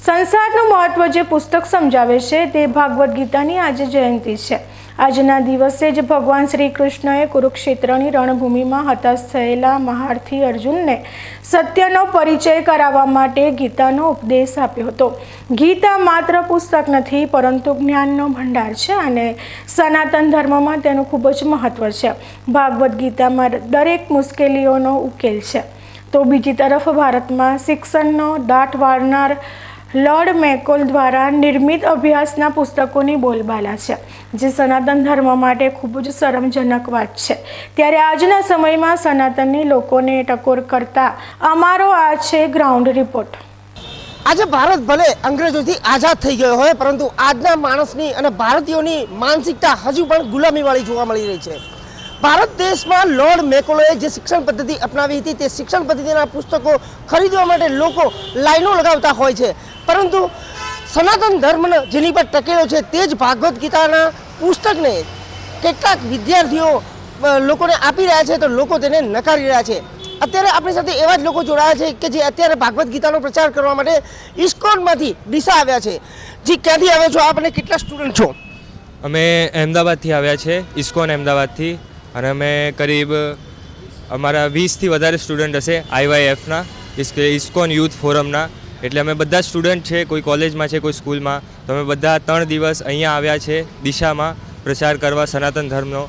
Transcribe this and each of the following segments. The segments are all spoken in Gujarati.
સંસારનું મહત્વ જે પુસ્તક સમજાવે છે તે ભાગવદ ગીતાની આજે જયંતિ છે। આજના દિવસે જ ભગવાન શ્રી કૃષ્ણએ કુરુક્ષેત્રની રણભૂમિમાં હતાશ થયેલા મહારથી અર્જુનને સત્યનો પરિચય કરાવવા માટે ગીતાનો ઉપદેશ આપ્યો હતો। ગીતા માત્ર પુસ્તક નથી પરંતુ જ્ઞાનનો ભંડાર છે અને સનાતન ધર્મમાં તેનું ખૂબ જ મહત્વ છે। ભાગવદ ગીતામાં દરેક મુશ્કેલીઓનો ઉકેલ છે। તો બીજી તરફ ભારતમાં શિક્ષણનો દાટ વાળનાર લॉर्ड મેકોલ દ્વારા નિર્મિત અભ્યાસના પુસ્તકોની બોલબાલા છે, જે સનાતન ધર્મ માટે ખૂબ જ શરમજનક વાત છે। ત્યારે આજના સમયમાં સનાતનની લોકોને ટકોર કરતા અમારો આ છે ગ્રાઉન્ડ રિપોર્ટ। આજે ભારત ભલે અંગ્રેજોથી આઝાદ થઈ ગયો હોય, પરંતુ આજના માણસની અને ભારતીયોની માનસિકતા હજુ પણ ગુલામીવાળી જોવા મળી રહી છે। ભારત દેશમાં લॉर्ड મેકોલોએ જે શિક્ષણ પદ્ધતિ અપનાવી હતી તે શિક્ષણ પદ્ધતિના પુસ્તકો ખરીદવા માટે લોકો લાઈનો લગાવતા હોય છે, પરંતુ સનાતન ધર્મ જેની પર ટકેલો છે તે જ ભાગવદ ગીતાના પુસ્તકને કેટલાક વિદ્યાર્થીઓ લોકોને આપી રહ્યા છે તો લોકો તેને નકારી રહ્યા છે। અત્યારે આપણી સાથે એવા જ લોકો જોડાયા છે કે જે અત્યારે ભાગવદ ગીતાનો પ્રચાર કરવા માટે ઇસ્કોનમાંથી ડીસા આવ્યા છે। જી, ક્યાંથી આવ્યા છો આપ અને કેટલા સ્ટુડન્ટ છો? અમે અમદાવાદથી આવ્યા છે, ઇસ્કોન અમદાવાદથી, અને અમે કરીબ અમારા 20થી વધારે સ્ટુડન્ટ હશે IYFના, ઇસ્કોન યુથ ફોરમના। એટલે અમે બધા સ્ટુડન્ટ છે, કોઈ કોલેજમાં છે, કોઈ સ્કૂલમાં, તો અમે બધા 3 દિવસ અહીંયા આવ્યા છે દિશામાં પ્રચાર કરવા સનાતન ધર્મનો,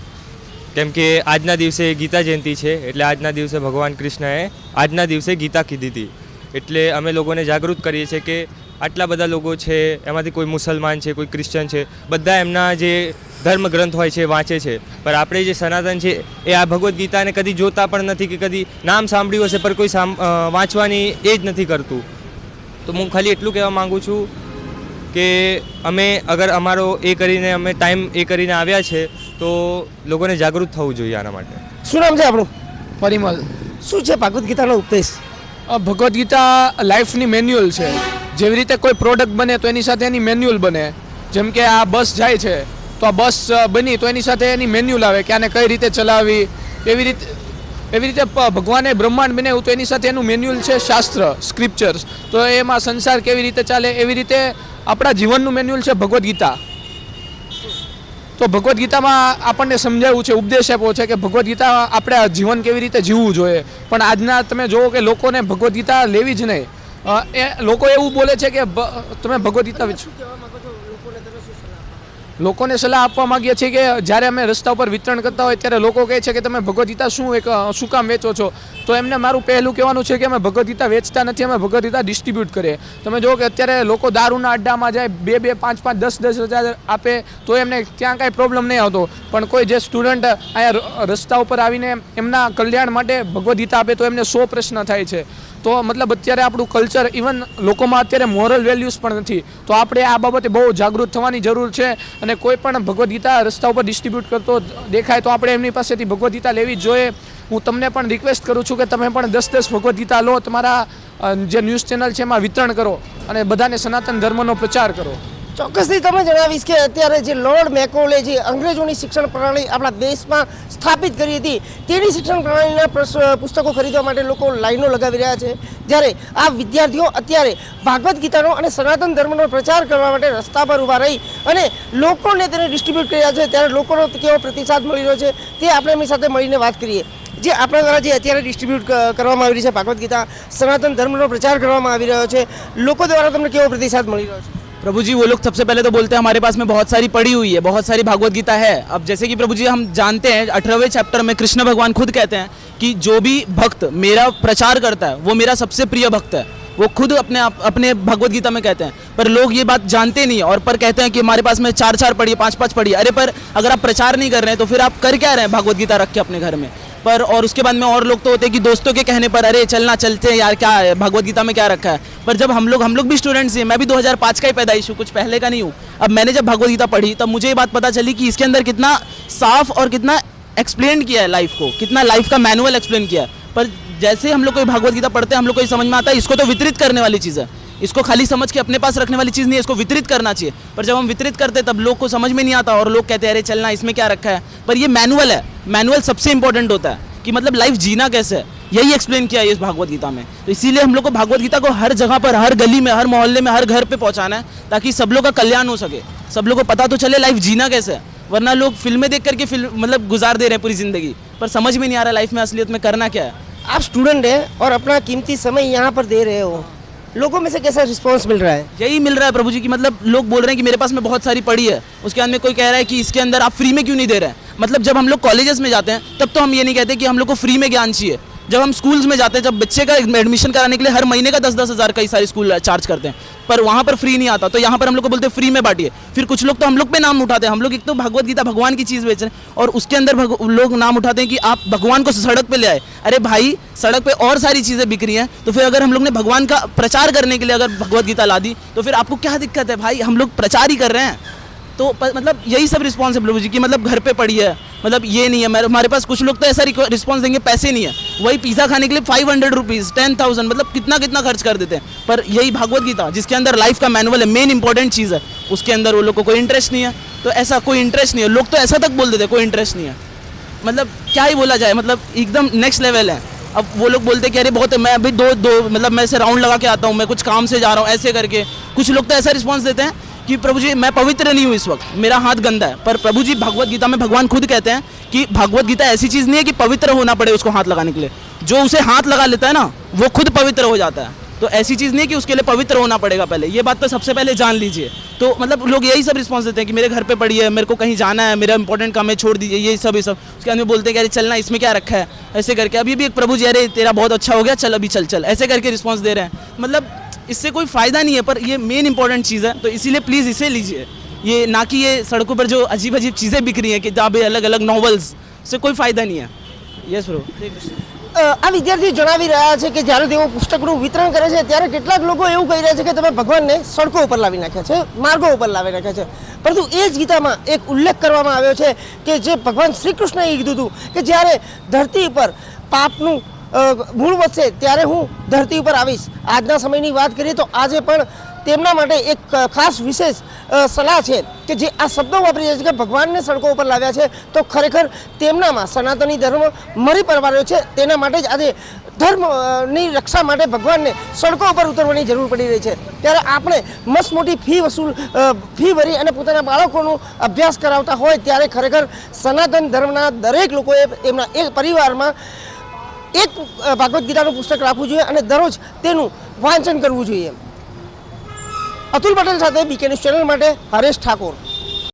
કેમ કે આજના દિવસે ગીતા જયંતિ છે। એટલે આજના દિવસે ભગવાન કૃષ્ણએ આજના દિવસે ગીતા કીધી હતી, એટલે અમે લોકોને જાગૃત કરીએ છીએ કે આટલા બધા લોકો છે, એમાંથી કોઈ મુસલમાન છે, કોઈ ક્રિશ્ચન છે, બધા એમના જે ધર્મ ગ્રંથ હોય છે વાંચે છે, પણ આપણે જે સનાતન છે એ આ ભગવદ્ ગીતાને કદી જોતા પણ નથી કે કદી નામ સાંભળ્યું હશે, પણ કોઈ વાંચવાની એ જ નથી કરતું। તો હું ખાલી એટલું કહેવા માગું છું કે અમે અગર અમારો એ કરીને અમે ટાઈમ એ કરીને આવ્યા છે તો લોકોને જાગૃત થવું જોઈએ આના માટે। શું નામ છે આપણું? પરિમલ। શું છે ભાગવદ ગીતાનો ઉપદેશ? ભગવદ્ ગીતા લાઈફની મેન્યુઅલ છે। જેવી રીતે કોઈ પ્રોડક્ટ બને તો એની સાથે એની મેન્યુઅલ બને। જેમ કે આ બસ જાય છે તો આ બસ બની તો એની સાથે એની મેન્યુઅલ આવે કે આને કઈ રીતે ચલાવવી। એવી રીતે ભગવાને બ્રહ્માંડ બનાવ્યું તો એની સાથે એનું મેન્યુઅલ છે, શાસ્ત્ર, સ્ક્રિપ્ચર્સ। તો એમાં સંસાર કેવી રીતે ચાલે એવી રીતે આપણા જીવનનું મેન્યુઅલ છે ભગવદ્ ગીતા। તો ભગવદ્ ગીતામાં આપણને સમજાવ્યું છે, ઉપદેશ આપ્યો છે કે ભગવદ્ ગીતા આપણે જીવન કેવી રીતે જીવવું જોઈએ। પણ આજના તમે જુઓ કે લોકોને ભગવદ્ ગીતા લેવી જ નહીં। એ લોકો એવું બોલે છે કે તમે ભગવદ્ ગીતા લોકોને સલાહ આપવા માંગીએ છીએ કે જ્યારે અમે રસ્તા ઉપર વિતરણ કરતા હોય ત્યારે લોકો કહે છે કે તમે ભગવદ્ ગીતા શું કામ વેચો છો? તો એમને મારું પહેલું કહેવાનું છે કે અમે ભગવદ્ ગીતા વેચતા નથી, અમે ભગવદ્ ગીતા ડિસ્ટ્રીબ્યુટ કરીએ। તમે જુઓ કે અત્યારે લોકો દારૂના અડ્ડામાં જાય, 2-2, 5-5, 10-10 હજાર આપે તો એમને ત્યાં કાંઈ પ્રોબ્લેમ નહીં આવતો, પણ કોઈ જે સ્ટુડન્ટ અહીંયા રસ્તા ઉપર આવીને એમના કલ્યાણ માટે ભગવદ્ ગીતા આપે તો એમને 100 પ્રશ્ન થાય છે। તો મતલબ અત્યારે આપણું કલ્ચર, ઇવન લોકોમાં અત્યારે મોરલ વેલ્યુઝ પણ નથી। તો આપણે આ બાબતે બહુ જાગૃત થવાની જરૂર છે, અને કોઈ પણ ભગવદ્ ગીતા રસ્તા ઉપર ડિસ્ટ્રીબ્યુટ કરતો દેખાય તો આપણે એમની પાસેથી ભગવદ્ ગીતા લેવી જ જોઈએ। હું તમને પણ રિક્વેસ્ટ કરું છું કે તમે પણ 10-10 ભગવદ્ ગીતા લો, તમારા જે ન્યૂઝ ચેનલ છે એમાં વિતરણ કરો અને બધાને સનાતન ધર્મનો પ્રચાર કરો। ચોક્કસથી તમે જણાવીશ કે અત્યારે જે લॉर्ड મેકોલે જે અંગ્રેજોની શિક્ષણ પ્રણાલી આપણા દેશમાં સ્થાપિત કરી હતી તેની શિક્ષણ પ્રણાલીના પુસ્તકો ખરીદવા માટે લોકો લાઈનો લગાવી રહ્યા છે, જ્યારે આ વિદ્યાર્થીઓ અત્યારે ભાગવદ ગીતાનો અને સનાતન ધર્મનો પ્રચાર કરવા માટે રસ્તા પર ઊભા રહી અને લોકોને તેને ડિસ્ટ્રીબ્યુટ કર્યા છે। ત્યારે લોકોનો કેવો પ્રતિસાદ મળી રહ્યો છે તે આપણે એમની સાથે મળીને વાત કરીએ। જે આપણા દ્વારા જે અત્યારે ડિસ્ટ્રીબ્યુટ કરવામાં આવી રહી છે ભાગવદ ગીતા, સનાતન ધર્મનો પ્રચાર કરવામાં આવી રહ્યો છે, લોકો દ્વારા તમને કેવો પ્રતિસાદ મળી રહ્યો છે? प्रभु जी, वो लोग सबसे पहले तो बोलते हैं हमारे पास में बहुत सारी पढ़ी हुई है, बहुत सारी भागवत गीता है। अब जैसे कि प्रभु जी हम जानते हैं 18वें चैप्टर में कृष्ण भगवान खुद कहते हैं कि जो भी भक्त मेरा प्रचार करता है वो मेरा सबसे प्रिय भक्त है। वो खुद अपने भगवत गीता में कहते हैं, पर लोग ये बात जानते नहीं और पर कहते हैं कि हमारे पास में 4-4 पढ़ी, 5-5 पढ़ी। अरे पर अगर आप प्रचार नहीं कर रहे हैं तो फिर आप कर क्या रहे हैं भागवत गीता रख के अपने घर में? पर और उसके बाद में और लोग तो होते हैं कि दोस्तों के कहने पर अरे चलते हैं यार, क्या है भगवत गीता में क्या रखा है। पर जब हम लोग भी स्टूडेंट्स हैं, मैं भी 2005 का ही पैदाइश हूँ, कुछ पहले का नहीं हूँ। अब मैंने जब भगवत गीता पढ़ी तब मुझे ये बात पता चली कि इसके अंदर कितना साफ और कितना एक्सप्लेन किया है लाइफ को, कितना लाइफ का मैनुअल एक्सप्लेन किया है। पर जैसे हम लोग कोई भागवत गीता पढ़ते हैं हम लोग को ये समझ में आता है इसको तो वितरित करने वाली चीज़ है, इसको खाली समझ के अपने पास रखने वाली चीज़ नहीं है, इसको वितरित करना चाहिए। पर जब हम वितरित करते तब लोग को समझ में नहीं आता और लोग कहते हैं अरे चलना इसमें क्या रखा है। पर ये मैनुअल है, मैनुअल सबसे इंपॉर्टेंट होता है कि मतलब लाइफ जीना कैसे है। यही एक्सप्लेन किया है इस भागवत गीता में। तो इसीलिए हम लोग को भागवत गीता को हर जगह पर, हर गली में, हर मोहल्ले में, हर घर पे पहुंचाना है, ताकि सब लोग का कल्याण हो सके, सब लोग को पता तो चले लाइफ जीना कैसे है। वरना लोग फिल्में देख करके मतलब गुजार दे रहे हैं पूरी जिंदगी, पर समझ में नहीं आ रहा लाइफ में असलियत में करना क्या है। आप स्टूडेंट हैं और अपना कीमती समय यहाँ पर दे रहे हो, लोगों में से कैसा रिस्पॉन्स मिल रहा है? यही मिल रहा है प्रभु जी की, मतलब लोग बोल रहे हैं कि मेरे पास में बहुत सारी पड़ी है, उसके अंदर कोई कह रहा है कि इसके अंदर आप फ्री में क्यों नहीं दे रहे हैं। मतलब जब हम लोग कॉलेजेस में जाते हैं तब तो हम ये नहीं कहते कि हम लोग को फ्री में ज्ञान चाहिए। जब हम स्कूल्स में जाते हैं, जब बच्चे का एडमिशन कराने के लिए हर महीने का 10-10 हज़ार कई सारे स्कूल चार्ज करते हैं, पर वहाँ पर फ्री नहीं आता, तो यहाँ पर हम लोग को बोलते हैं फ्री में बांटिए। फिर कुछ लोग तो हम लोग पे नाम उठाते हैं, हम लोग एक तो भगवत गीता भगवान की चीज़ बेच रहे हैं और उसके अंदर लोग नाम उठाते हैं कि आप भगवान को सड़क पे ले आए। अरे भाई, सड़क पे और सारी चीज़ें बिक रही हैं, तो फिर अगर हम लोग ने भगवान का प्रचार करने के लिए अगर भगवत गीता ला दी तो फिर आपको क्या दिक्कत है भाई, हम लोग प्रचार ही कर रहे हैं। तो मतलब यही सब रिस्पॉन्स है प्रभु जी की, मतलब घर पे पड़ी है, मतलब ये नहीं है। हमारे पास कुछ लोग तो ऐसा रिस्पॉन्स देंगे, पैसे नहीं है, वही पिज़्ज़ा खाने के लिए 500 रुपीज़ 10,000 मतलब कितना कितना खर्च कर देते हैं। पर यही भागवत गीता जिसके अंदर लाइफ का मैनुअल है, मेन इंपॉर्टेंट चीज़ है, उसके अंदर वो लोग को कोई इंटरेस्ट नहीं है। तो ऐसा कोई इंटरेस्ट नहीं है, लोग तो ऐसा तक बोल देते कोई इंटरेस्ट नहीं है, मतलब क्या ही बोला जाए, मतलब एकदम नेक्स्ट लेवल है। अब वो लोग बोलते कि अरे बहुत मैं अभी दो मतलब मैं ऐसे राउंड लगा के आता हूँ, मैं कुछ काम से जा रहा हूँ, ऐसे करके। कुछ लोग तो ऐसा रिस्पॉन्स देते हैं कि प्रभु जी मैं पवित्र नहीं हूँ इस वक्त, मेरा हाथ गंदा है। पर प्रभु जी भगवत गीता में भगवान खुद कहते हैं कि भगवत गीता ऐसी चीज़ नहीं है कि पवित्र होना पड़े उसको हाथ लगाने के लिए, जो उसे हाथ लगा लेता है ना वो खुद पवित्र हो जाता है। तो ऐसी चीज़ नहीं है कि उसके लिए पवित्र होना पड़ेगा, पहले ये बात तो सबसे पहले जान लीजिए। तो मतलब लोग यही सब रिस्पॉन्स देते हैं कि मेरे घर पे पड़ी है, मेरे को कहीं जाना है, मेरा इंपॉर्टेंट काम है, छोड़ दीजिए, ये सब उसके अंदर बोलते हैं कि अरे चलना, इसमें क्या रखा है, ऐसे करके। अभी भी एक प्रभु जी अरे तेरा बहुत अच्छा हो गया, चल अभी चल ऐसे करके रिस्पॉन्स दे रहे हैं। मतलब इससे कोई फ़ायदा नहीं है, पर ये मेन इंपॉर्टेंट चीज़ है, तो इसीलिए प्लीज़ इसे लीजिए, ये ना कि ये सड़कों पर जो अजीब अजीब चीज़ें बिक रही हैं, किताबें, अलग अलग नॉवेल्स, से कोई फ़ायदा नहीं है। Yes bro. આ વિદ્યાર્થી જણાવી રહ્યા છે કે જ્યારે તેઓ પુસ્તકનું વિતરણ કરે છે ત્યારે કેટલાક લોકો એવું કહી રહ્યા છે કે તમે ભગવાનને સડકો ઉપર લાવી નાખ્યા છે, માર્ગો ઉપર લાવી નાખ્યા છે, પરંતુ એ જ ગીતામાં એક ઉલ્લેખ કરવામાં આવ્યો છે કે જે ભગવાન શ્રી કૃષ્ણએ કીધું હતું કે જ્યારે ધરતી ઉપર પાપનું મૂળ વધશે ત્યારે હું ધરતી ઉપર આવીશ। આજના સમયની વાત કરીએ તો આજે પણ તેમના માટે એક ખાસ વિશેષ સલાહ છે કે જે આ શબ્દો વાપરી રહ્યા છે કે ભગવાનને સડકો ઉપર લાવ્યા છે, તો ખરેખર તેમનામાં સનાતની ધર્મ મરી પરવાર્યો છે। તેના માટે જ આજે ધર્મની રક્ષા માટે ભગવાનને સડકો ઉપર ઉતરવાની જરૂર પડી રહી છે। ત્યારે આપણે મસ્ત મોટી ફી ભરી અને પોતાના બાળકોનો અભ્યાસ કરાવતા હોય ત્યારે ખરેખર સનાતન ધર્મના દરેક લોકોએ તેમના એક પરિવારમાં એક ભાગવત ગીતાનું પુસ્તક રાખવું જોઈએ અને દરરોજ તેનું વાંચન કરવું જોઈએ। અતુલ પટેલ સાથે બીકે ન્યૂઝ ચેનલ માટે હરેશ ઠાકોર।